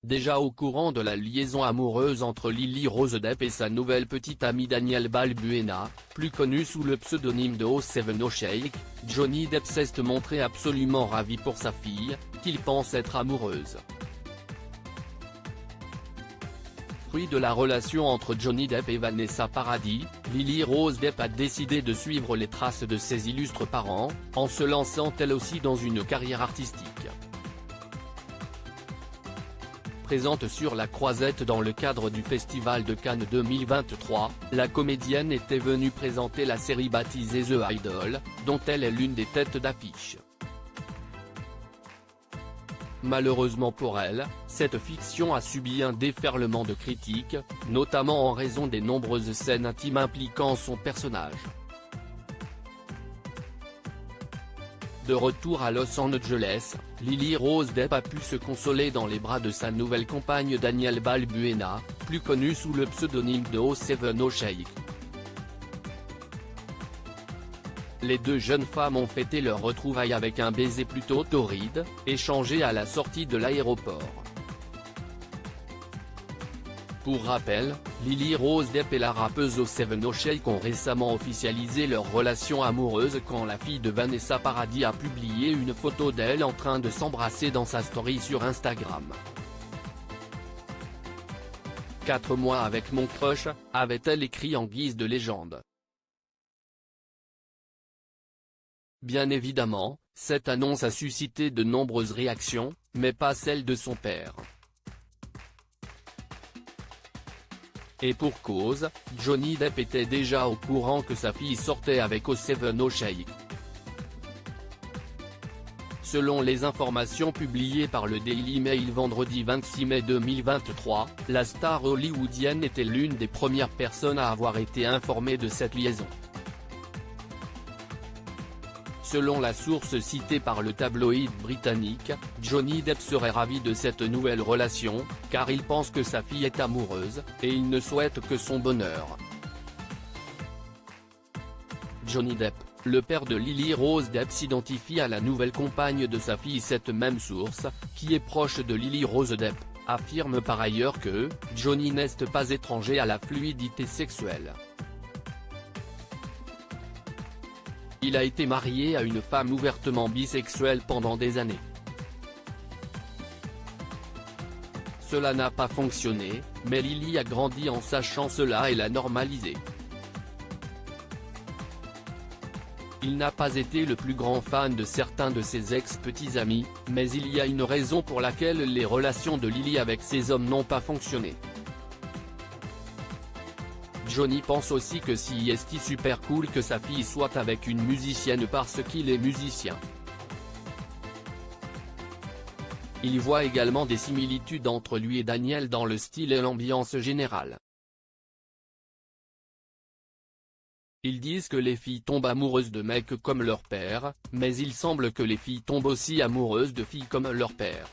déjà au courant de la liaison amoureuse entre Lily Rose Depp et sa nouvelle petite amie Danielle Balbuena, plus connue sous le pseudonyme de 070 Shake, Johnny Depp s'est montré absolument ravi pour sa fille, qu'il pense être amoureuse. Fruit de la relation entre Johnny Depp et Vanessa Paradis, Lily Rose Depp a décidé de suivre les traces de ses illustres parents, en se lançant elle aussi dans une carrière artistique. Présente sur la Croisette dans le cadre du Festival de Cannes 2023, la comédienne était venue présenter la série baptisée The Idol, dont elle est l'une des têtes d'affiche. Malheureusement pour elle, cette fiction a subi un déferlement de critiques, notamment en raison des nombreuses scènes intimes impliquant son personnage. De retour à Los Angeles, Lily Rose Depp a pu se consoler dans les bras de sa nouvelle compagne Danielle Balbuena, plus connue sous le pseudonyme de 070 Shake. Les deux jeunes femmes ont fêté leur retrouvaille avec un baiser plutôt torride, échangé à la sortie de l'aéroport. Pour rappel, Lily Rose Depp et la rappeuse 070 Shake ont récemment officialisé leur relation amoureuse quand la fille de Vanessa Paradis a publié une photo d'elle en train de s'embrasser dans sa story sur Instagram. 4 mois avec mon crush, avait-elle écrit en guise de légende. Bien évidemment, cette annonce a suscité de nombreuses réactions, mais pas celle de son père. Et pour cause, Johnny Depp était déjà au courant que sa fille sortait avec 070 Shake. Selon les informations publiées par le Daily Mail vendredi 26 mai 2023, la star hollywoodienne était l'une des premières personnes à avoir été informée de cette liaison. Selon la source citée par le tabloïd britannique, Johnny Depp serait ravi de cette nouvelle relation, car il pense que sa fille est amoureuse, et il ne souhaite que son bonheur. Johnny Depp, le père de Lily Rose Depp, s'identifie à la nouvelle compagne de sa fille. Cette même source, qui est proche de Lily Rose Depp, affirme par ailleurs que « Johnny n'est pas étranger à la fluidité sexuelle ». Il a été marié à une femme ouvertement bisexuelle pendant des années. Cela n'a pas fonctionné, mais Lily a grandi en sachant cela et l'a normalisé. Il n'a pas été le plus grand fan de certains de ses ex-petits amis, mais il y a une raison pour laquelle les relations de Lily avec ces hommes n'ont pas fonctionné. Johnny pense aussi que c'est super cool que sa fille soit avec une musicienne parce qu'il est musicien. Il voit également des similitudes entre lui et Danielle dans le style et l'ambiance générale. Ils disent que les filles tombent amoureuses de mecs comme leur père, mais il semble que les filles tombent aussi amoureuses de filles comme leur père.